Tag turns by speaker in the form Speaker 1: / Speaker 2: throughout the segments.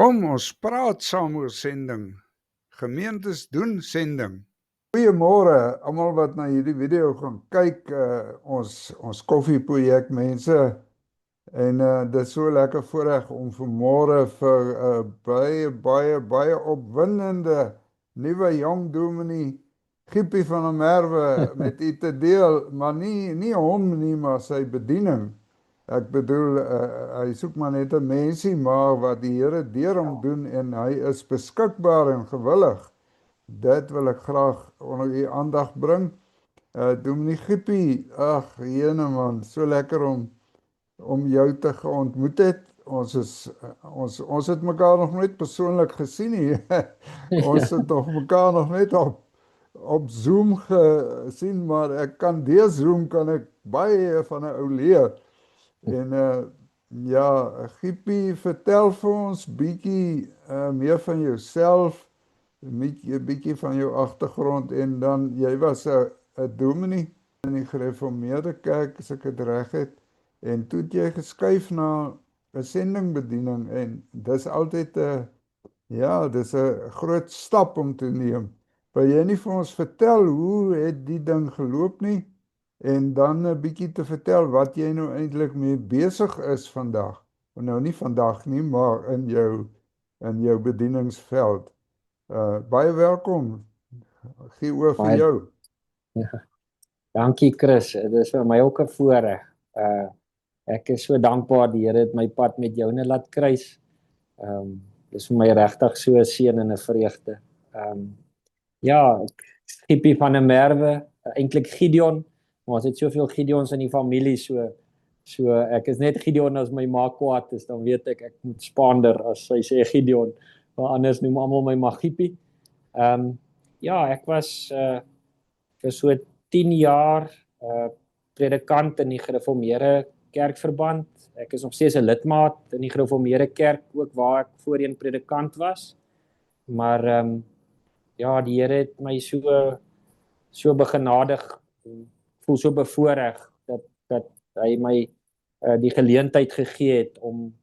Speaker 1: Kom, ons praat saam oor sending. Gemeentes doen sending.
Speaker 2: Goeiemôre almal wat na hierdie video gaan kyk, ons koffieprojek mense. En dit is so lekker voorreg om vanmôre vir 'n baie opwindende nuwe jong dominee Giepie van der Merwe met u te deel, maar nie hom nie, maar sy bediening. Ek bedoel, hy soek maar net 'n mensie, maar wat die Here deur hom doen en hy is beskikbaar en gewillig. Dit wil ek graag onder u aandag bring. Dominee Giepie, ag jene man, so lekker om jou te ontmoet het. Ons het mekaar nog nooit persoonlik gesien nie. Ons het nog mekaar nog net op Zoom gesien, maar ek kan deur Zoom kan ek baie van 'n ou leer. En ja, Giepie, vertel vir ons bietjie meer van jouself, 'n bietjie van jou agtergrond, en dan jy was 'n dominee in die Gereformeerde Kerk, as ek dit reg het, en toe het jy geskuif na 'n sendingbediening, en dis altyd dis 'n groot stap om te neem. Wil jy nie vir ons vertel hoe het die ding geloop nie, en dan 'n bietjie te vertel wat jy nou eintlik mee besig is vandag? Nou nie vandag nie, maar in jou bedieningsveld. Baie welkom. Gee oor vir jou.
Speaker 3: Ja. Dankie Chris, dit is vir my ook 'n voorreg. Ek is so dankbaar die Here het my pad met jou laat kruis. Dis vir my regtig so 'n seën en 'n vreugde. Giepie van der Merwe, eintlik Gideon, maar ons het soveel Gideons in die familie, so ek is net Gideon as my ma kwaad is, dan weet ek moet spaander as sy sê Gideon, maar anders noem almal my maar Giepie. Ek was vir so 10 jaar predikant in die Gereformeerde Kerkverband. Ek is nog steeds 'n lidmaat in die Gereformeerde Kerk, ook waar ek voorheen predikant was. Maar die Here het my so begenadig, voel so bevoorreg dat hy my die geleentheid gegee het om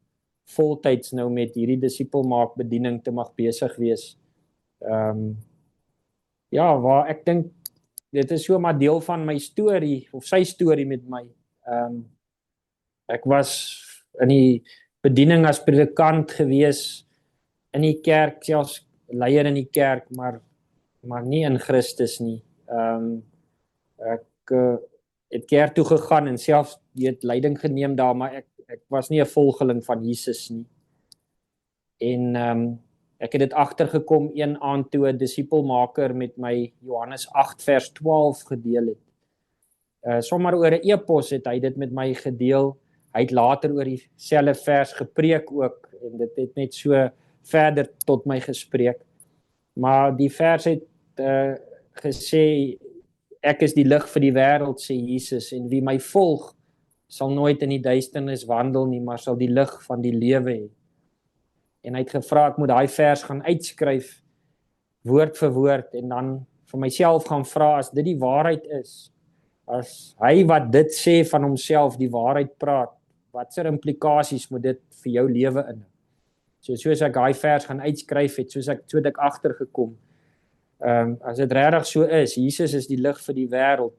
Speaker 3: voltyds nou met hierdie disipelmaak bediening te mag besig wees. Waar ek dink dit is so maar deel van my storie of sy storie met my. Ek was in die bediening as predikant gewees in die kerk, selfs leier in die kerk, maar nie in Christus nie. Ek het kerk toe gegaan en selfs leiding geneem daar, maar ek was nie 'n volgeling van Jesus nie. En ek het dit agtergekom een aand toe 'n disipelmaker met my Johannes 8 vers 12 gedeel het. Sommer oor 'n e-pos het hy dit met my gedeel. Hy het later oor dieselfde vers gepreek ook, en dit het net so verder tot my gespreek. Maar die vers het gesê, ek is die lig vir die wêreld, sê Jesus, en wie my volg, sal nooit in die duisternis wandel nie, maar sal die lig van die lewe hê. En hy het gevra, ek moet daai vers gaan uitskryf, woord vir woord, en dan vir myself gaan vra, as dit die waarheid is, as hy wat dit sê van homself die waarheid praat, watse implikasies moet dit vir jou lewe in? Soos ek daai vers gaan uitskryf het, so het ek agtergekom. As dit regtig so is, Jesus is die lig vir die wêreld,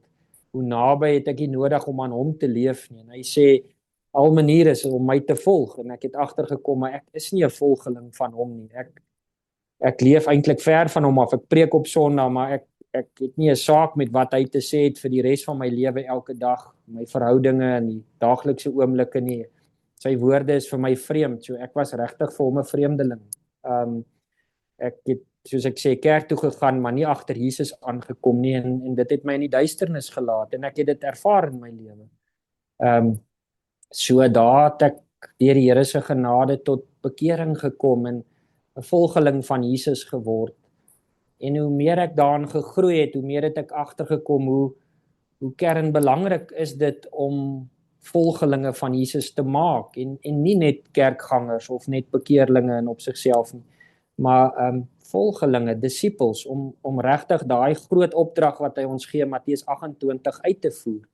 Speaker 3: hoe naby het ek nie nodig om aan hom te leef nie. En hy sê, al maniere is om my te volg, en ek het agtergekom, maar ek is nie 'n volgeling van hom nie. Ek leef eintlik ver van hom af. Ek preek op Sondag, maar ek het nie 'n saak met wat hy te sê het vir die res van my lewe elke dag, my verhoudinge en die daaglikse oomblikke nie. Sy woorde is vir my vreemd, so ek was regtig vir hom 'n vreemdeling. Ek het, soos ek sê, kerk toe gegaan, maar nie agter Jesus aangekom nie, en dit het my in die duisternis gelaat, en ek het dit ervaar in my lewe. So daar het ek deur die Here se genade tot bekering gekom en 'n volgeling van Jesus geword. En hoe meer ek daarin gegroei het, hoe meer het ek agtergekom hoe kernbelangrik is dit om volgelinge van Jesus te maak, en nie net kerkgangers of net bekeerlinge in op sigself nie, maar volgelinge, disciples, om regtig daai groot opdrag wat hy ons gee, Matteus 28, uit te voer.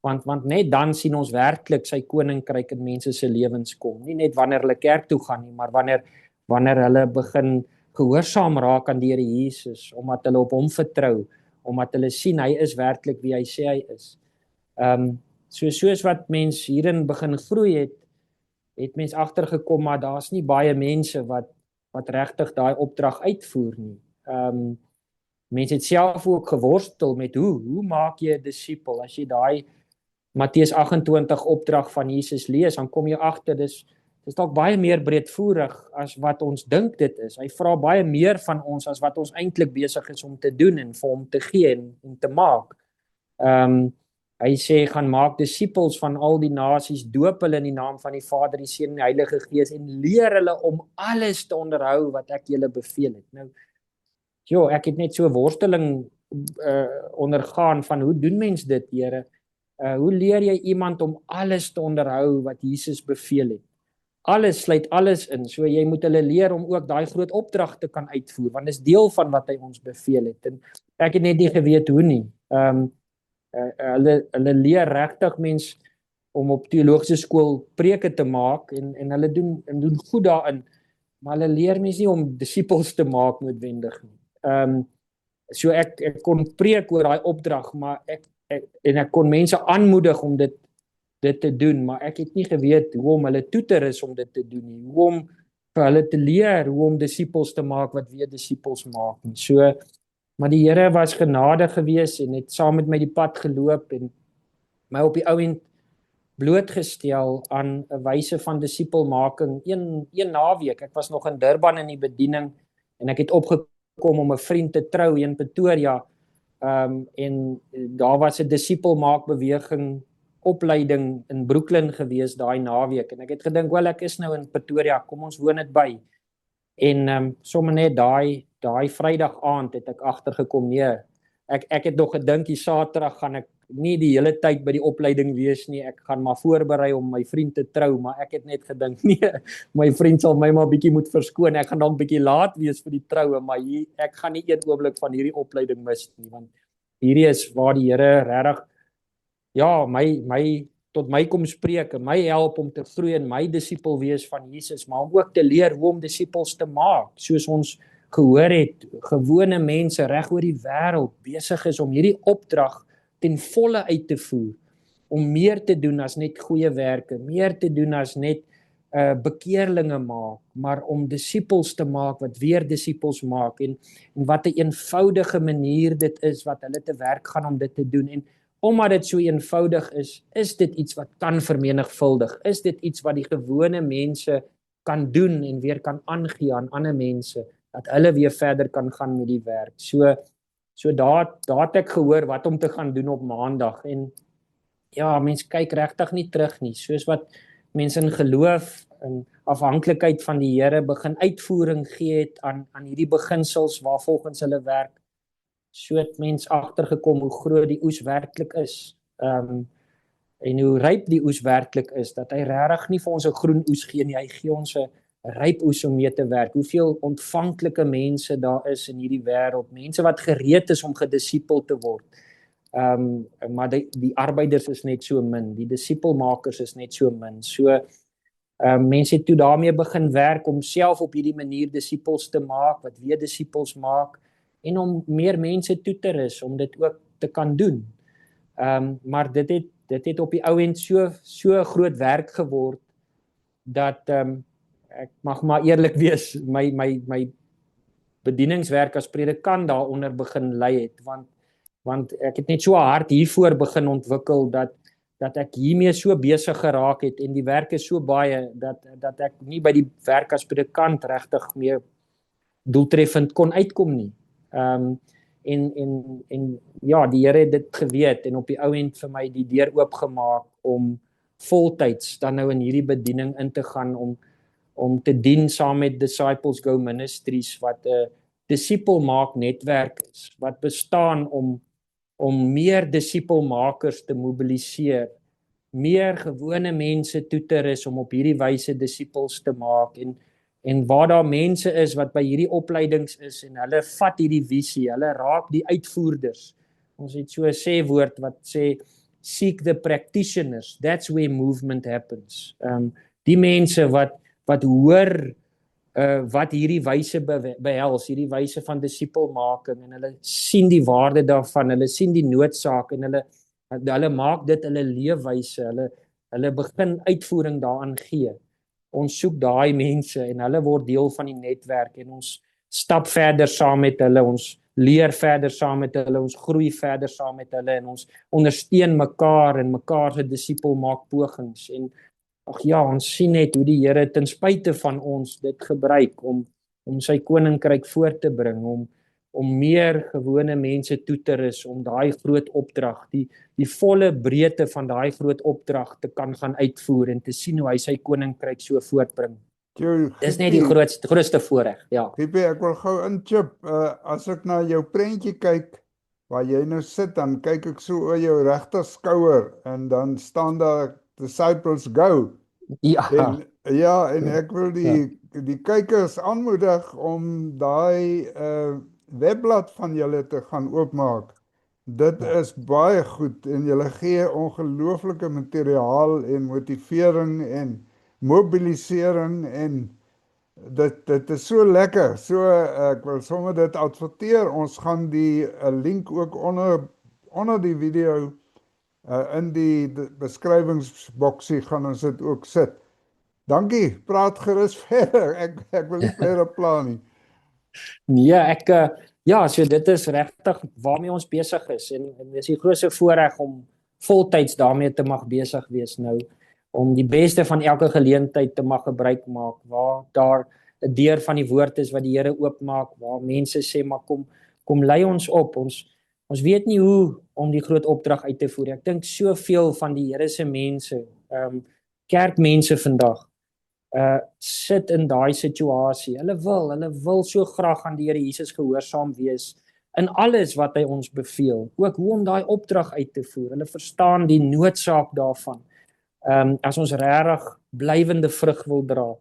Speaker 3: Want net dan sien ons werklik sy koninkryk in mense se lewens kom. Nie net wanneer hulle kerk toe gaan nie, maar wanneer wanneer hulle begin gehoorsaam raak aan die Here Jesus, omdat hulle op hom vertrou, omdat hulle sien hy is werklik wie hy sê hy is. Soos wat mens hierin begin groei het mens agtergekom, maar daar's nie baie mense wat regtig daai opdrag uitvoer nie. Mense het self ook geworstel met hoe maak jy 'n disipel? As jy daai Matteus 28 opdrag van Jesus lees, dan kom jy agter dis dalk baie meer breedvoerig as wat ons dink dit is. Hy vra baie meer van ons as wat ons eintlik besig is om te doen en vir hom te gee en te maak. Hy sê, gaan maak disipels van al die nasies, doop hulle in die naam van die Vader, die Seun en die Heilige Gees en leer hulle om alles te onderhou wat ek julle beveel het. Nou, ek het net so worsteling ondergaan van hoe doen mens dit, Here? Hoe leer jy iemand om alles te onderhou wat Jesus beveel het? Alles sluit alles in, so jy moet hulle leer om ook daai groot opdrag te kan uitvoer, want dit is deel van wat hy ons beveel het, en ek het net nie geweet hoe nie. Hulle leer regtig mens om op teologiese skool preke te maak, en hulle doen goed daarin, maar hulle leer mens nie om disipels te maak noodwendig nie. So ek kon preek oor daai opdrag, maar ek kon mense aanmoedig om dit te doen, maar ek het nie geweet hoe om hulle toe te rus om dit te doen nie, hoe om vir hulle te leer, hoe om disipels te maak wat weer disipels maak nie. So, maar die Here was genadig geweest en het saam met my die pad geloop en my op die ou end blootgestel aan 'n wyse van disipelmaking een naweek. Ek was nog in Durban in die bediening en ek het opgekom om 'n vriend te trou in Pretoria. En daar was 'n disipelmaakbeweging opleiding in Brooklyn gewees daai naweek en ek het gedink, wel ek is nou in Pretoria, kom ons woon dit by. En sommer net daai Vrydag aand het ek agtergekom, nee, ek het nog gedink die Saterdag gaan ek nie die hele tyd by die opleiding wees nie, ek gaan maar voorberei om my vriend te trou, maar ek het net gedink, nee, my vriend sal my maar bietjie moet verskoon, ek gaan dalk bietjie laat wees vir die troue, maar ek gaan nie een oomblik van hierdie opleiding mis nie, want hierdie is waar die Here regtig tot my kom spreek en my help om te groei in my disipel wees van Jesus, maar om ook te leer hoe om disipels te maak, soos ons gehoor het, gewone mense reg oor die wêreld besig is om hierdie opdrag ten volle uit te voer, om meer te doen as net goeie werke, meer te doen as net bekeerlinge maak, maar om disipels te maak wat weer disipels maak, en wat 'n eenvoudige manier dit is wat hulle te werk gaan om dit te doen, en omdat dit so eenvoudig is dit iets wat kan vermenigvuldig, is dit iets wat die gewone mense kan doen en weer kan aangee aan ander mense, dat hulle weer verder kan gaan met die werk. So daar het ek gehoor wat om te gaan doen op Maandag, en ja, mense kyk regtig nie terug nie, soos wat mense in geloof en afhanklikheid van die Here begin uitvoering gee het aan hierdie beginsels waarvolgens hulle werk, so het mens agtergekom hoe groot die oes werklik is, en hoe ryp die oes werklik is, dat hy regtig nie vir ons 'n groen oes gee nie, hy gee ons 'n ryp oes om mee te werk, hoeveel ontvanklike mense daar is in hierdie wêreld, mense wat gereed is om gedisipel te word, maar die arbeiders is net so min, die disipelmakers is net so min, so mense het toe daarmee begin werk om self op hierdie manier disipels te maak, wat weer disipels maak, en om meer mense toe te rus, om dit ook te kan doen. Maar dit het op die ou end so groot werk geword, dat ek mag maar eerlik wees, my bedieningswerk as predikant daaronder begin lei het, want ek het net so hard hiervoor begin ontwikkel, dat ek hiermee so besig geraak het, en die werk is so baie, dat ek nie by die werk as predikant regtig meer doeltreffend kon uitkom nie. En ja, die Here het dit geweet, en op die ou end vir my die deur oopgemaak om voltyds dan nou in hierdie bediening in te gaan, om te dien saam met Disciples Go Ministries, wat 'n disipelmaak netwerk is, wat bestaan om meer disipelmakers te mobiliseer, meer gewone mense toe te rus om op hierdie wyse disipels te maak, en waar daar mense is wat by hierdie opleidings is, en hulle vat hierdie visie, hulle raak die uitvoerders. Ons het so 'n sêwoord wat sê, seek the practitioners, that's where movement happens. Die mense wat hoor wat hierdie wyse behels, hierdie wyse van disipelmaking, en hulle sien die waarde daarvan, hulle sien die noodsaak, en hulle maak dit hulle leefwyse, hulle begin uitvoering daaraan gee. Ons soek daai mense en hulle word deel van die netwerk en ons stap verder saam met hulle, ons leer verder saam met hulle, ons groei verder saam met hulle en ons ondersteun mekaar en mekaar se disipelmaak pogings. En ag ja, ons sien net hoe die Here ten spyte van ons dit gebruik om sy koninkryk voort te bring, om meer gewone mense toe te rus om daai groot opdrag, die volle breedte van daai groot opdrag te kan gaan uitvoer en te sien hoe hy sy koninkryk so voortbring. Dis net die grootste voorreg, ja.
Speaker 2: Giepie, ek wil gou inchip, as ek na jou prentjie kyk, waar jy nou sit, dan kyk ek so oor jou regter skouer, en dan staan daar Disciples Go.
Speaker 3: Ja.
Speaker 2: En ek wil die kykers aanmoedig om daai webblad van julle te gaan oopmaak. Dit is baie goed en julle gee ongelooflike materiaal en motivering en mobilisering en dit is so lekker. So ek wil sommer dit adverteer. Ons gaan die link ook onder die video in die beskrywingsboksie gaan ons dit ook sit. Dankie, praat gerus verder. Ek wil nie verder plan nie.
Speaker 3: Nee, so dit is regtig waarmee ons besig is en dis die grootste voorreg om voltyds daarmee te mag besig wees nou, om die beste van elke geleentheid te mag gebruik maak, waar daar 'n deur van die woord is wat die Here oopmaak, waar mense sê, maar kom lei ons op, ons weet nie hoe om die groot opdrag uit te voer. Ek dink soveel van die Here se mense, kerkmense vandag, sit in daai situasie. Hulle wil so graag aan die Here Jesus gehoorsaam wees in alles wat hy ons beveel, ook hoe om daai opdrag uit te voer. Hulle verstaan die noodsaak daarvan. As ons regtig blywende vrug wil dra,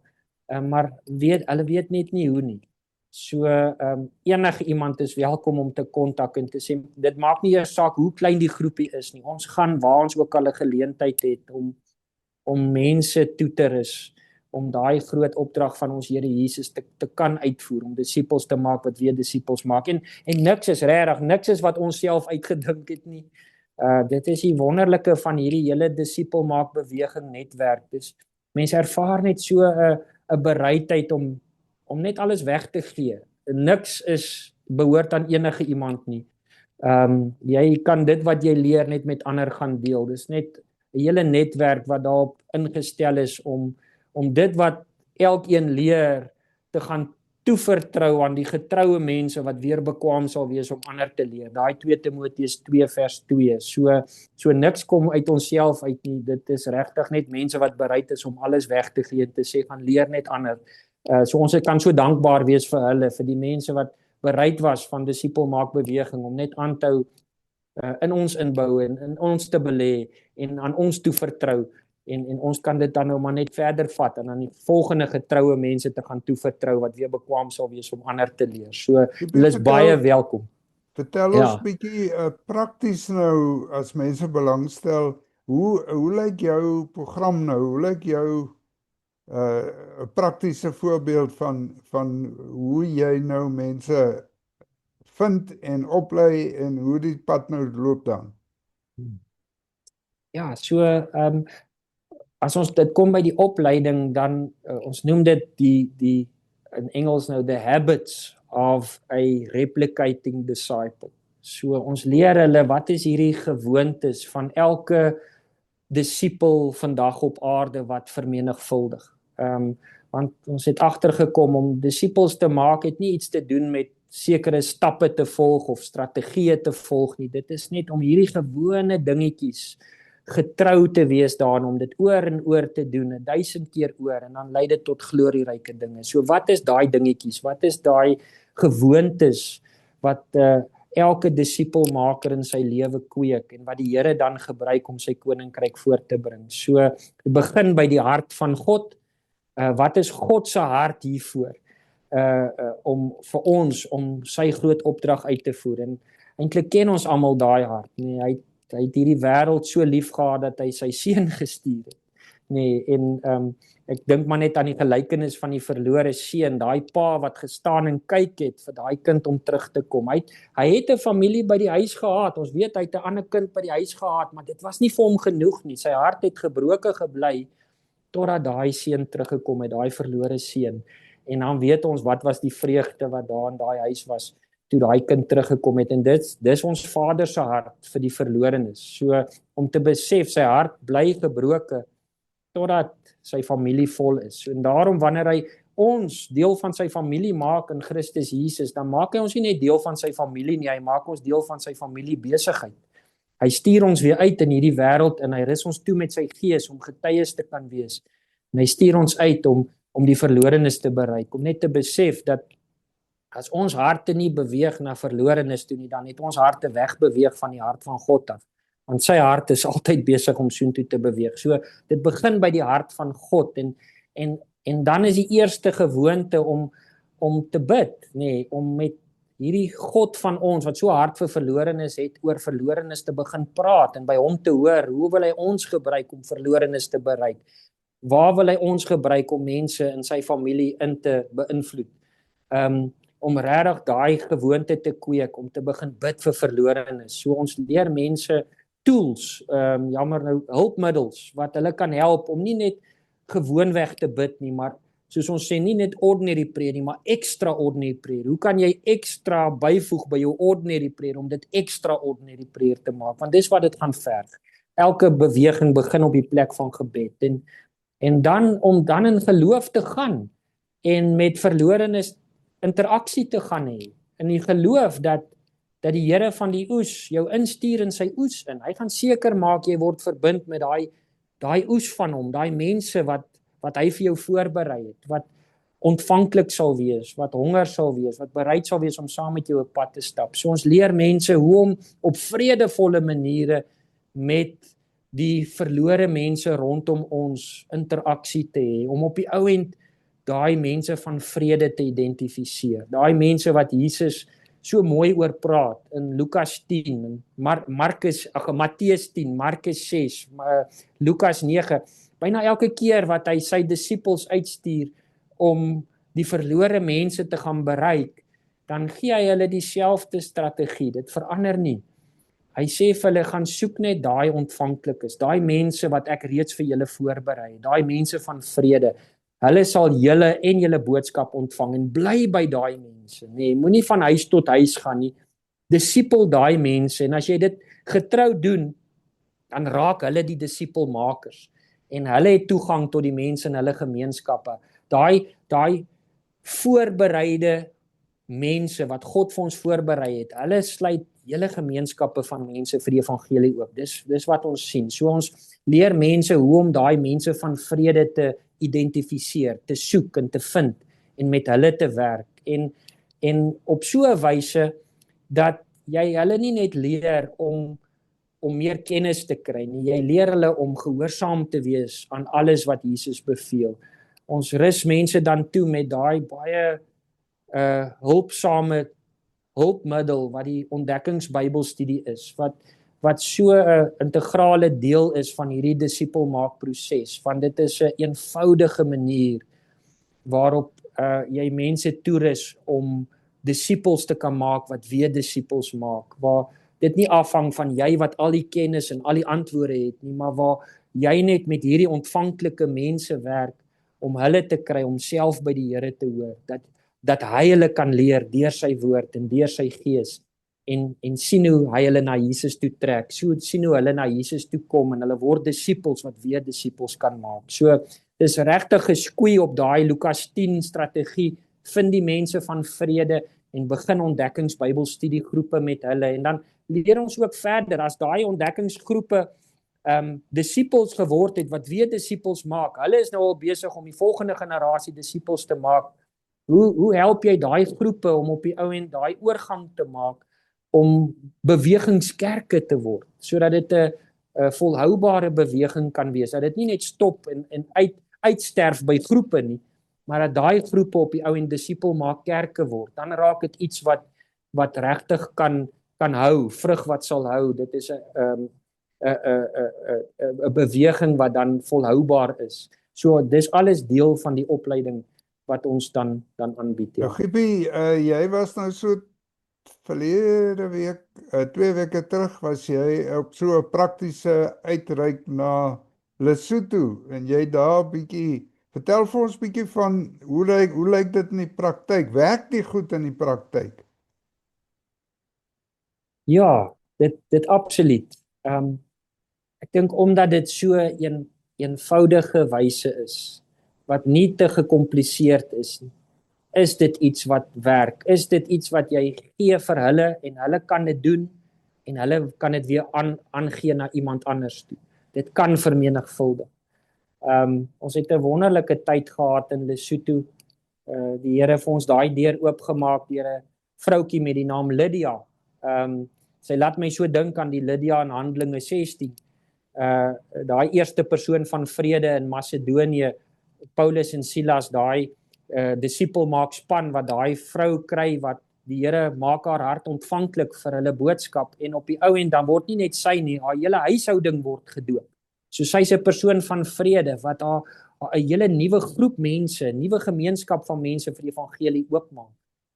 Speaker 3: maar hulle weet net nie hoe nie. So enige iemand is welkom om te kontak en te sê, dit maak nie eers saak hoe klein die groepie is nie. Ons gaan waar ons ook al 'n geleentheid het om mense toe te rus, om daai groot opdrag van ons Here Jesus te kan uitvoer, om disippels te maak wat weer disippels maak. En niks is wat ons self uitgedink het nie. Dit is die wonderlike van hierdie hele disipelmaak beweging netwerk. Dus mense ervaar net so 'n bereidheid om net alles weg te gee. Niks behoort aan enige iemand nie. Jy kan dit wat jy leer net met ander gaan deel. Dis net 'n hele netwerk wat daarop ingestel is om dit wat elkeen leer te gaan toevertrou aan die getroue mense wat weer bekwaam sal wees om ander te leer. Daai 2 Timoteus 2 vers 2. So niks kom uit onsself uit nie. Dit is regtig net mense wat bereid is om alles weg te gee en te sê gaan leer net ander. So ons kan so dankbaar wees vir hulle, vir die mense wat bereid was van disipelmaak beweging om net aan te hou in ons inbou en in ons te belê en aan ons toe vertrou en ons kan dit dan nou maar net verder vat en aan die volgende getroue mense te gaan toe vertrou wat weer bekwaam sal wees om ander te leer. So hulle is baie welkom.
Speaker 2: Vertel ons bietjie prakties nou as mense belangstel, hoe lyk jou program nou? Hoe lyk jou 'n praktiese voorbeeld van hoe jy nou mense vind en oplei en hoe die pad nou loop dan?
Speaker 3: Ja, so as ons dit kom by die opleiding, dan ons noem dit die in Engels nou the habits of a replicating disciple. So ons leer hulle wat is hierdie gewoontes van elke disipel vandag op aarde wat vermenigvuldig. Want ons het agtergekom om disipels te maak het nie iets te doen met sekere stappe te volg of strategieë te volg nie. Dit is net om hierdie gewone dingetjies getrou te wees daarin, om dit oor en oor te doen, 1000 keer oor, en dan lei dit tot glorieryke dinge. So wat is daai dingetjies? Wat is daai gewoontes wat elke disipelmaker in sy lewe kweek en wat die Here dan gebruik om sy koninkryk voort te bring? So begin by die hart van God. Wat is God se hart hiervoor? Om vir ons om sy groot opdrag uit te voer. En eintlik ken ons almal daai hart, nee, hy het hierdie wêreld so lief gehad dat hy sy seun gestuur het. Nee, en ek dink maar net aan die gelykenis van die verlore seun, daai pa wat gestaan en kyk het vir daai kind om terug te kom. Hy het 'n familie by die huis gehad. Ons weet hy het 'n ander kind by die huis gehad, maar dit was nie vir hom genoeg nie. Sy hart het gebroke gebly totdat daai seun teruggekom het, daai verlore seun. En dan weet ons wat was die vreugde wat daar in daai huis was toe daai kind teruggekom het. En dis ons Vader se hart vir die verlorenes. So om te besef sy hart bly gebroke totdat sy familie vol is. En daarom wanneer hy ons deel van sy familie maak in Christus Jesus, dan maak hy ons nie net deel van sy familie nie, hy maak ons deel van sy familie besigheid. Hy stuur ons weer uit in hierdie wêreld en hy rus ons toe met sy gees om getuies te kan wees. En hy stuur ons uit om die verlorenes te bereik, om net te besef dat as ons harte nie beweeg na verlorenes toe nie, dan het ons harte wegbeweeg van die hart van God af. Want sy hart is altyd besig om soontoe te beweeg. So dit begin by die hart van God en dan is die eerste gewoonte om te bid, om met hierdie God van ons wat so hart vir verlorenes het, oor verlorenes te begin praat en by hom te hoor, hoe wil hy ons gebruik om verlorenes te bereik? Waar wil hy ons gebruik om mense in sy familie in te beïnvloed? Om regtig daai gewoonte te kweek, om te begin bid vir verlorenes. So ons leer mense tools, hulpmiddels wat hulle kan help om nie net gewoonweg te bid nie, maar soos ons sê, nie net ordinary prayer nie, maar extraordinary prayer. Hoe kan jy extra byvoeg by jou ordinary prayer om dit extraordinary prayer te maak? Want dis wat dit gaan verg. Elke beweging begin op die plek van gebed en dan om dan in geloof te gaan en met verlorenes interaksie te gaan hê. In die geloof dat die Here van die oes jou instuur in sy oes in. Hy gaan seker maak jy word verbind met daai oes van hom, daai mense wat hy vir jou voorberei het, wat ontvanklik sal wees, wat honger sal wees, wat bereid sal wees om saam met jou op pad te stap. So ons leer mense hoe om op vredevolle maniere met die verlore mense rondom ons interaksie te hê, om op die ou end daai mense van vrede te identifiseer. Daai mense wat Jesus so mooi oor praat in Lukas 10, en Matteus 10, Markus 6, Lukas 9, byna elke keer wat hy sy disippels uitstuur om die verlore mense te gaan bereik, dan gee hy hulle dieselfde strategie, dit verander nie. Hy sê vir hulle, gaan soek net daai ontvanklik is, daai mense wat ek reeds vir julle voorberei, daai mense van vrede, hulle sal julle en julle boodskap ontvang en bly by daai mense. Moenie van huis tot huis gaan nie. Disipel daai mense en as jy dit getrou doen, dan raak hulle die disipelmakers en hulle het toegang tot die mense in hulle gemeenskappe. Daai voorbereide mense wat God vir ons voorberei het, hulle sluit hele gemeenskappe van mense vir die evangelie oop. Dis wat ons sien. So ons leer mense hoe om daai mense van vrede te identifiseer, te soek en te vind en met hulle te werk en op so 'n wyse dat jy hulle nie net leer om meer kennis te kry nie, jy leer hulle om gehoorsaam te wees aan alles wat Jesus beveel. Ons rus mense dan toe met daai baie hulpsame hulpmiddel wat die ontdekkingsbybelstudie is, wat so 'n integrale deel is van hierdie disipelmaakproses, want dit is 'n eenvoudige manier waarop jy mense toerus om disipels te kan maak wat weer disipels maak, waar dit nie afhang van jy wat al die kennis en al die antwoorde het nie, maar waar jy net met hierdie ontvanklike mense werk om hulle te kry om self by die Here te hoor, dat hy hulle kan leer deur sy woord en deur sy gees en sien hoe hy hulle na Jesus toe trek, sien hoe hulle na Jesus toe kom en hulle word disipels wat weer disipels kan maak. So dis regtig geskoei op daai Lukas 10 strategie, vind die mense van vrede en begin ontdekkingsbybelstudiegroepe met hulle en dan leer ons ook verder as daai ontdekkingsgroepe disipels geword het wat weer disipels maak. Hulle is nou al besig om die volgende generasie disipels te maak. Hoe help jy daai groepe om op die ou end daai oorgang te maak om bewegingskerke te word, sodat dit 'n volhoubare beweging kan wees, dat dit nie net stop en uitsterf by groepe nie, maar dat daai groepe op die ou end disipel maak kerke word. Dan raak dit iets wat regtig kan hou, vrug wat sal hou. Dit is 'n beweging wat dan volhoubaar is. So dis alles deel van die opleiding wat ons dan aanbied.
Speaker 2: Nou
Speaker 3: Ja.
Speaker 2: Giepie, jy was nou so verlede week, 2 weke terug was jy op so 'n praktiese uitreik na Lesotho en jy daar bietjie, vertel vir ons bietjie van hoe lyk dit in die praktyk? Werk die goed in die praktyk?
Speaker 3: Ja, dit absoluut. Ek dink omdat dit so eenvoudige wyse is, wat nie te gekompliseerd is nie, is dit iets wat werk, is dit iets wat jy gee vir hulle en hulle kan dit doen en hulle kan dit weer aangee na iemand anders toe. Dit kan vermenigvuldig. Ons het 'n wonderlike tyd gehad in Lesotho. Die Here vir ons daai deur oopgemaak deur 'n vroutjie met die naam Lydia. Sy laat my so dink aan die Lydia in Handelinge 16. Daai eerste persoon van vrede in Macedonië, Paulus en Silas, daai disipelmaakspan wat daai vrou kry wat die Here maak haar hart ontvanklik vir hulle boodskap en op die ou end dan word nie net sy nie, haar hele huishouding word gedoop. So sy's 'n persoon van vrede wat haar 'n hele nuwe groep mense, nuwe gemeenskap van mense vir die evangelie oopmaak.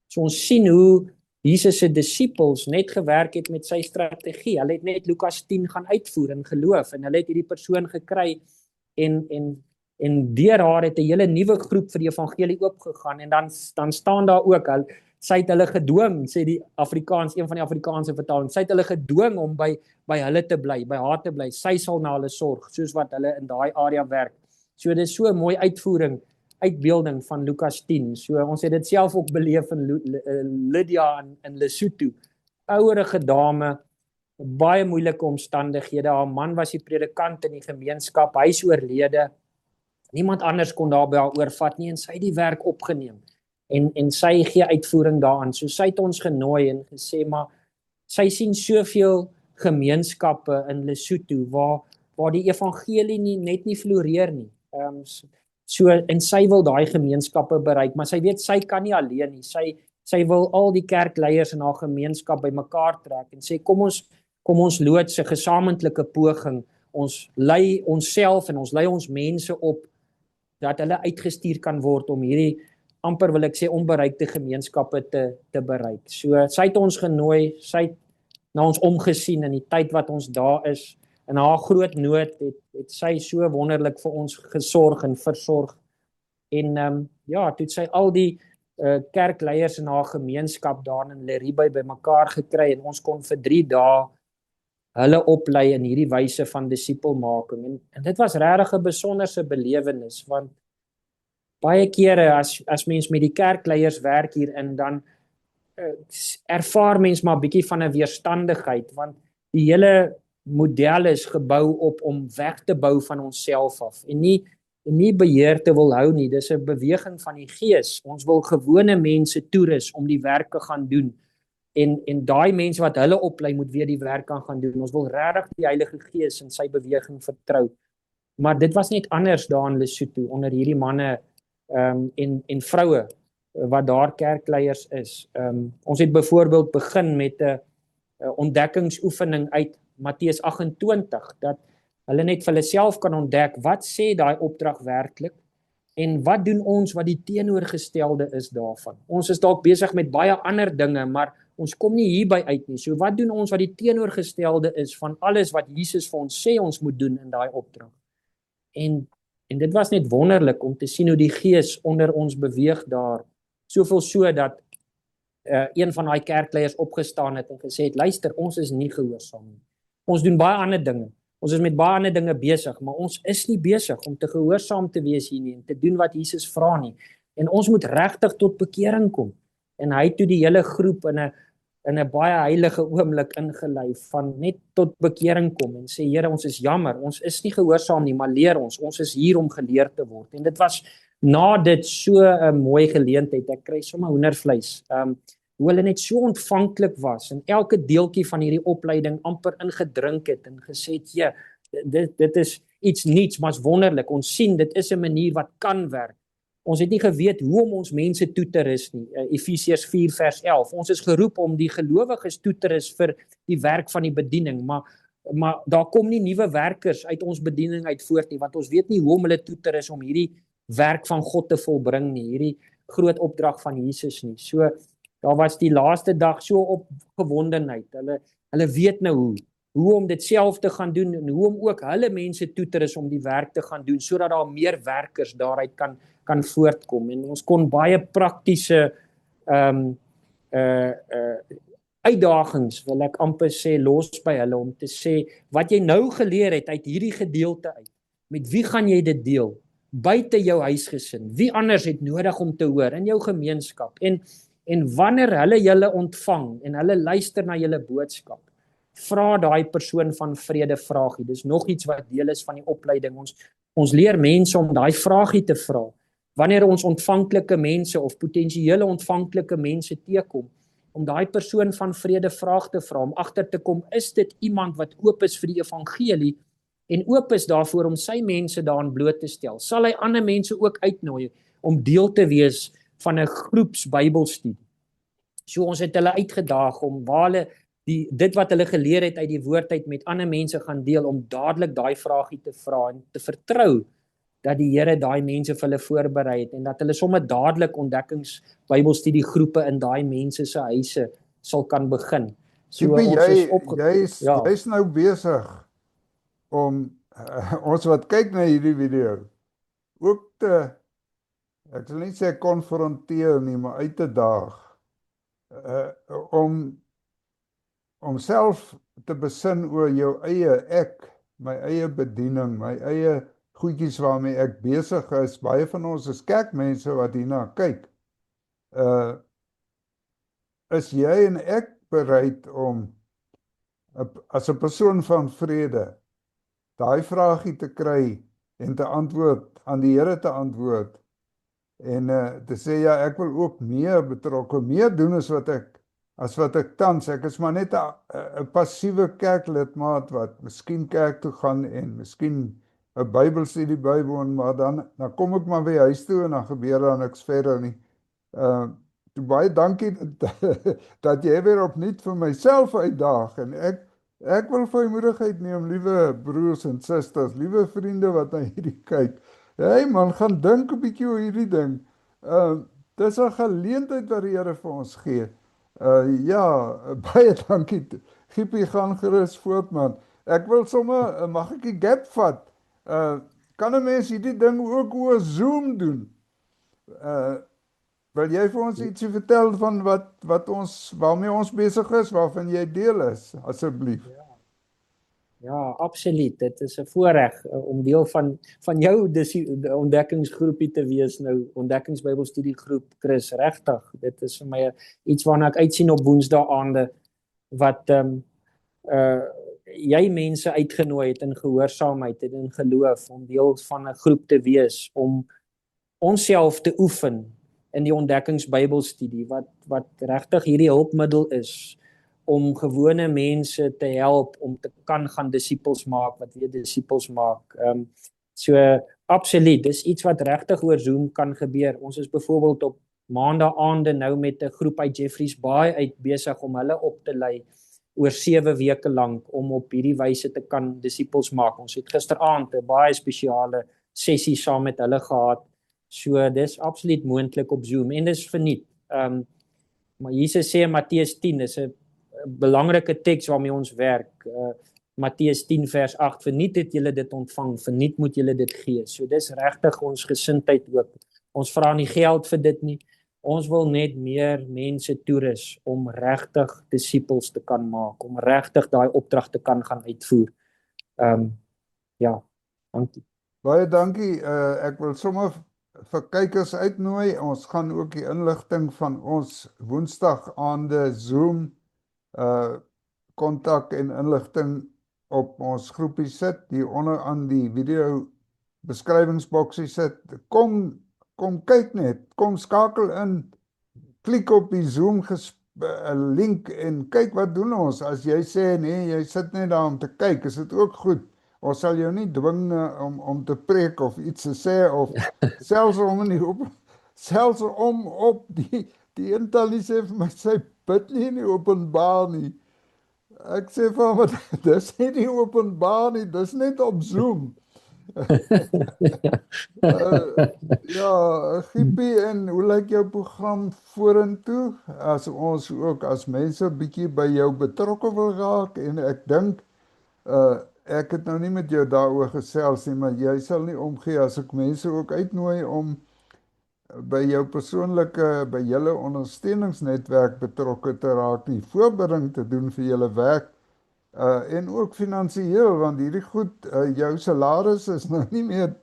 Speaker 3: So ons sien hoe Jesus se disippels net gewerk het met sy strategie. Hulle het net Lukas 10 gaan uitvoer in geloof en hulle het hierdie persoon gekry en deur haar het 'n hele nuwe groep vir die evangelie oopgegaan en dan staan daar ook sy het hulle gedwing, sê die Afrikaans, een van die Afrikaanse vertalings, sy het hulle gedwing om by hulle te bly, by haar te bly. Sy sal na hulle sorg, soos wat hulle in daai area werk. So dis so 'n mooi uitbeelding van Lukas 10. So ons het dit self ook beleef in Lydia in Lesotho. Ouerige dame, baie moeilike omstandighede. Haar man was die predikant in die gemeenskap, hy is oorlede. Niemand anders kon daarby haar oorvat nie en sy het die werk opgeneem. En sy gee uitvoering daaraan. So sy het ons genooi en gesê, maar sy sien soveel gemeenskappe in Lesotho waar die evangelie net nie floreer nie. En sy wil daai gemeenskappe bereik, maar sy weet sy kan nie alleen nie. Sy wil al die kerkleiers in haar gemeenskap bymekaar trek en sê kom ons loods 'n gesamentlike poging. Ons lei onsself en ons lei ons mense op dat hulle uitgestuur kan word om hierdie amper wil ek sê onbereikte gemeenskappe te bereik. So sy het ons genooi, sy het na ons omgesien in die tyd wat ons daar is. In haar groot nood het sy so wonderlik vir ons gesorg en versorg. En toe het sy al die kerkleiers in haar gemeenskap daar in Leribe bymekaar gekry en ons kon vir 3 dae hulle oplei in hierdie wyse van disipelmaking. En dit was regtig 'n besonderse belewenis want baie kere as mens met die kerkleiers werk hierin dan ervaar mens maar 'n bietjie van 'n weerstandigheid want die hele model is gebou om weg te bou van onsself af en nie beheer te wil hou nie. Dis 'n beweging van die gees. Ons wil gewone mense toerus om die werk te gaan doen. En daai mense wat hulle oplei moet weer die werk gaan doen. Ons wil regtig die Heilige Gees in sy beweging vertrou. Maar dit was net anders daar in Lesotho onder hierdie manne en vroue wat daar kerkleiers is. Ons het byvoorbeeld begin met 'n ontdekkingsoefening uit Matteus 28 dat hulle net vir hulle self kan ontdek wat sê daai opdrag werklik en wat doen ons wat die teenoorgestelde is daarvan. Ons is dalk besig met baie ander dinge, maar ons kom nie hierby uit nie. So wat doen ons wat die teenoorgestelde is van alles wat Jesus vir ons sê ons moet doen in daai opdrag? En dit was net wonderlik om te sien hoe die Gees onder ons beweeg daar. Soveel so dat een van daai kerkleiers opgestaan het en gesê het, luister, ons is nie gehoorsaam nie. Ons doen baie ander dinge. Ons is met baie ander dinge besig, maar ons is nie besig om te gehoorsaam te wees hier nie en te doen wat Jesus vra nie. En ons moet regtig tot bekering kom. En hy het toe die hele groep in 'n baie heilige oomblik ingelei van net tot bekering kom en sê, Here, ons is jammer, ons is nie gehoorsaam nie, maar leer ons is hier om geleer te word. En dit was na dit so 'n mooi geleentheid. Ek kry sommer hoendervleis. Hoe hulle net so ontvanklik was en elke deeltjie van hierdie opleiding amper ingedrink het en gesê het, ja, dit is iets niets, maar is wonderlik. Ons sien dit is 'n manier wat kan werk. Ons het nie geweet hoe om ons mense toe te rus nie. Efesiërs 4 vers 11. Ons is geroep om die gelowiges toe te rus vir die werk van die bediening, maar maar daar kom nie nuwe werkers uit ons bediening uit voort nie, want ons weet nie hoe om hulle toe te rus om hierdie werk van God te volbring nie, hierdie groot opdrag van Jesus nie. So, daar was die laaste dag so opgewondenheid. Hulle weet nou hoe om dit self te gaan doen en hoe om ook hulle mense toe te rus om die werk te gaan doen, sodat daar meer werkers daaruit kan voortkom. En ons kon baie praktiese uitdagings, wil ek amper sê, los by hulle om te sê, wat jy nou geleer het uit hierdie gedeelte uit, met wie gaan jy dit deel? Buite jou huisgesin, wie anders het nodig om te hoor in jou gemeenskap? En wanneer hulle julle ontvang en hulle luister na julle boodskap, vra daai persoon van vrede vraagie. Dis nog iets wat deel is van die opleiding. Ons leer mense om daai vraagie te vra. Wanneer ons ontvanklike mense of potensiële ontvanklike mense teekom, om daai persoon van vrede vraag te vra, om agter te kom, is dit iemand wat oop is vir die evangelie en oop is daarvoor om sy mense daarin bloot te stel? Sal hy ander mense ook uitnooi om deel te wees van 'n groeps Bybelstudie? So ons het hulle uitgedaag om waar hulle dit wat hulle geleer het uit die woord uit met ander mense gaan deel, om dadelik daai vraagie te vra en te vertrou dat die Here daai mense vir hulle voorberei het en dat hulle sommer dadelik ontdekkings Bybelstudiegroepe in daai mense se huise sal kan begin. So
Speaker 2: jy's nou besig om ons wat kyk na hierdie video ook te, ek wil nie sê konfronteer nie, maar uit te daag om self te besin oor jou eie ek, my eie bediening, my eie goedjies waarmee ek besig is. Baie van ons is kerkmense wat hierna kyk. Is jy en ek bereid om as 'n persoon van vrede daai vraagie te kry en te antwoord, aan die Here te antwoord en te sê ja, ek wil ook meer betrokke, meer doen as wat ek tans. Ek is maar net 'n passiewe kerklidmaat wat miskien kerk toe gaan en miskien 'n Bybelstudie bywoon, maar dan kom ek maar by huis toe en dan gebeur daar niks verder nie. Baie dankie dat jy weer opnuut vir myself uitdaag en ek wil vrymoedigheid neem, liewe broers en susters, liewe vriende wat na hierdie kyk. Hey man, gaan dink 'n bietjie oor hierdie ding. Dis 'n geleentheid wat die Here vir ons gee. Baie dankie. Giepie, gaan gerus voort man. Ek wil sommer, mag ek die gap vat? Kan 'n mens hierdie ding ook oor Zoom doen? Wil jy vir ons ietsie vertel van waarmee ons besig is, waarvan jy deel is, asseblief?
Speaker 3: Ja, absoluut. Dit is 'n voorreg om deel van jou ontdekkingsgroepie te wees nou, ontdekkingsbybelstudiegroep, Chris, regtig. Dit is vir my iets waarna ek uitsien op Woensdae-aande, wat jy mense uitgenooi het in gehoorsaamheid en in geloof, om deel van 'n groep te wees, om onsself te oefen in die ontdekkingsbybelstudie, wat regtig hierdie hulpmiddel is, om gewone mense te help om te kan gaan disippels maak, wat weer disippels maak. So absoluut, dis iets wat regtig oor Zoom kan gebeur. Ons is byvoorbeeld op maandae-aande nou met 'n groep uit Jeffreys Bay uit besig om hulle op te lei oor 7 weke lank om op hierdie wyse te kan disippels maak. Ons het gisteraand 'n baie spesiale sessie saam met hulle gehad. So dis absoluut moontlik op Zoom en dis verniet. Maar Jesus sê in Matteus 10 is 'n belangrike teks waarmee ons werk. Matteus 10 vers 8, verniet het julle dit ontvang, verniet moet julle dit gee. So dis regtig ons gesindheid ook. Ons vra nie geld vir dit nie. Ons wil net meer mense toerus om regtig disippels te kan maak, om regtig daai opdrag te kan gaan uitvoer. Dankie.
Speaker 2: Baie dankie. Ek wil sommer vir kykers uitnooi. Ons gaan ook die inligting van ons Woensdag-aande Zoom kontak en inligting op ons groepie sit, hier onder aan die video beskrywingsboksie sit. Kom kyk net, kom skakel in, klik op die Zoom link en kyk wat doen ons. As jy sê nee, jy sit net daar om te kyk, is dit ook goed. Ons sal jou nie dwing om te preek of iets te sê, of selfs om op die intal nie sê vir my, sy bid nie in die openbaar nie. Ek sê vir hom, dis nie openbaar nie, dis net op Zoom. Ja, Giepie, en hoe lyk jou program vorentoe? As ons ook as mense bietjie by jou betrokke wil raak, en ek dink ek het nou nie met jou daaroor gesels nie, maar jy sal nie omgee as ek mense ook uitnooi om by jou persoonlike, by julle ondersteuningsnetwerk betrokke te raak, die voorbereiding te doen vir julle werk, en ook finansiëel, want hierdie goed, jou salaris is nou nie meer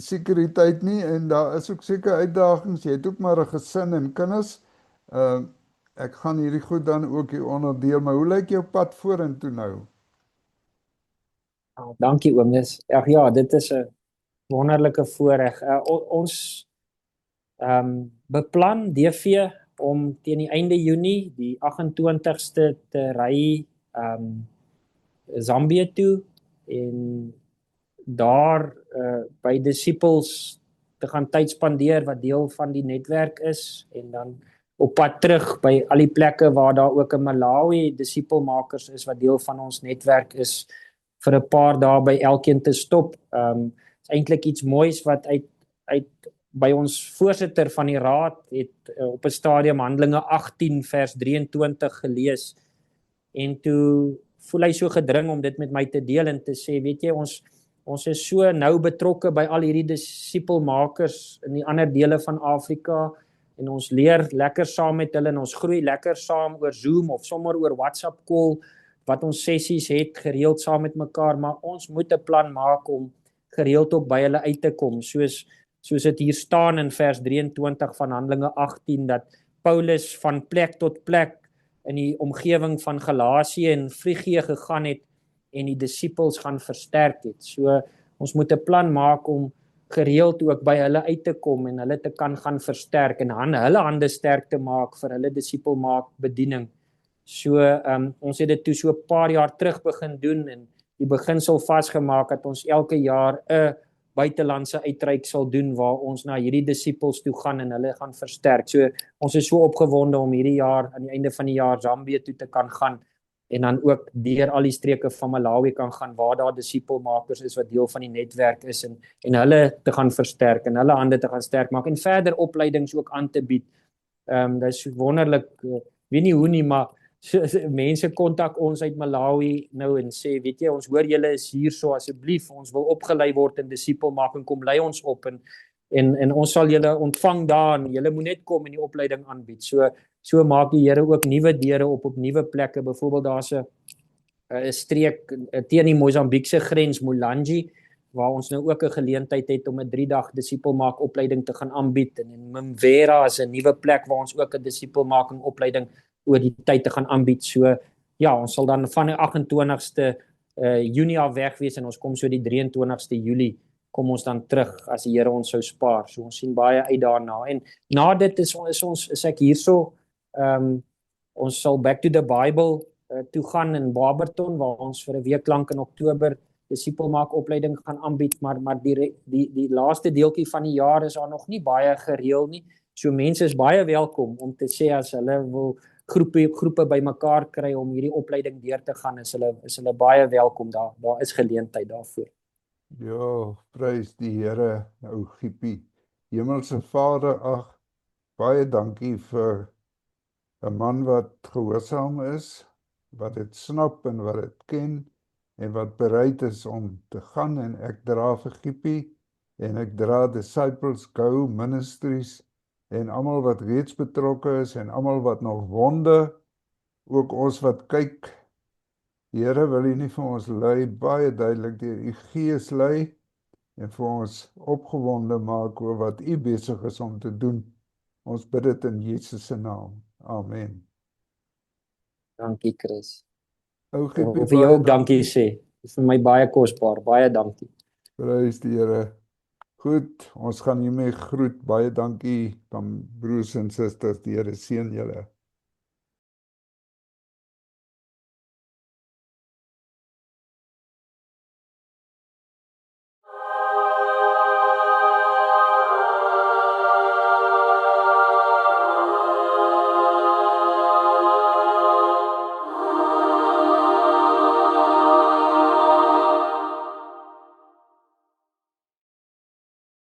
Speaker 2: sekuriteit nie, en daar is ook seker uitdagings, jy het ook maar 'n gesin en kinders, ek gaan hierdie goed dan ook hier onderdeel, maar hoe lyk jou pad vorentoe nou?
Speaker 3: Dankie oom, ja, dit is 'n wonderlike voorreg. Ons beplan DV om teen die einde Junie, die 28ste te ry Zambië toe en daar by Disciples te gaan tyd spandeer wat deel van die netwerk is en dan op pad terug by al die plekke waar daar ook in Malawi disipelmakers is wat deel van ons netwerk is vir 'n paar dae by elkeen te stop. Is eintlik iets moois wat uit by ons voorsitter van die raad het op 'n stadium Handelinge 18 vers 23 gelees en toe voel hy so gedring om dit met my te deel en te sê, weet jy, ons is so nou betrokke by al hierdie disipelmakers in die ander dele van Afrika en ons leer lekker saam met hulle en ons groei lekker saam oor Zoom of sommer oor WhatsApp call wat ons sessies het gereeld saam met mekaar, maar ons moet 'n plan maak om gereeld op by hulle uit te kom, soos dit hier staan in vers 23 van Handelinge 18, dat Paulus van plek tot plek in die omgewing van Galasië en Frigië gegaan het en die disipels gaan versterk het. So ons moet 'n plan maak om gereeld ook by hulle uit te kom en hulle te kan gaan versterk en hulle hande sterk te maak vir hulle disipelmaak bediening. So ons het dit toe so 'n paar jaar terug begin doen en die beginsel vasgemaak dat ons elke jaar 'n buitelandse uitreik sal doen waar ons na hierdie disipels toe gaan en hulle gaan versterk. So ons is so opgewonde om hierdie jaar aan die einde van die jaar Zambië toe te kan gaan en dan ook deur al die streke van Malawi kan gaan waar daar disipelmakers is wat deel van die netwerk is en hulle te gaan versterk en hulle hande te gaan sterk maak en verder opleidings ook aan te bied. Dit is wonderlik, weet nie hoe nie, maar mense kontak ons uit Malawi nou en sê, weet jy, ons hoor julle is hier so, asseblief, ons wil opgelei word in disipelmaking, kom lei ons op en ons sal julle ontvang daar en julle moet net kom en die opleiding aanbied. So maak die Here ook nuwe deure op nuwe plekke. Byvoorbeeld daar's 'n streek teen die Mosambiekse grens, Mulanje, waar ons nou ook 'n geleentheid het om 'n 3-dag disipelmaak opleiding te gaan aanbied en in Mvera is 'n nuwe plek waar ons ook 'n disipelmaking opleiding oor die tyd te gaan aanbied. So ja, ons sal dan van die 28ste Junie af weg wees en ons kom so die 23ste Julie kom ons dan terug as die Here ons sou spaar. So ons sien baie uit daarna. En na dit is ek hierso ons sal Back to the Bible toe gaan in Barberton waar ons vir 'n week lank in Oktober disipelmaak opleiding gaan aanbied, maar die laaste deeltjie van die jaar is daar nog nie baie gereël nie. So mense is baie welkom om te sê as hulle wil groepe bymekaar kry om hierdie opleiding deur te gaan, is hulle baie welkom daar. Daar is geleentheid daarvoor.
Speaker 2: Ja, prys die Here, ou Giepie. Hemelse Vader, ag, baie dankie vir 'n man wat gehoorsaam is, wat dit snap en wat dit ken en wat bereid is om te gaan en ek dra vir Giepie en ek dra Disciples Go Ministries en almal wat reeds betrokke is en almal wat nog wonder, ook ons wat kyk. Here, wil U nie vir ons lei, baie duidelik deur U Gees lei en vir ons opgewonde maak oor wat U besig is om te doen. Ons bid dit in Jesus se naam. Amen.
Speaker 3: Dankie Chris.
Speaker 2: Ou Giepie,
Speaker 3: Vir jou ook dankie sê. Dit is vir my baie kosbaar. Baie dankie.
Speaker 2: Prys die Here. Goed, ons gaan hiermee groet. Baie dankie dan broers en susters. Die Here seën julle.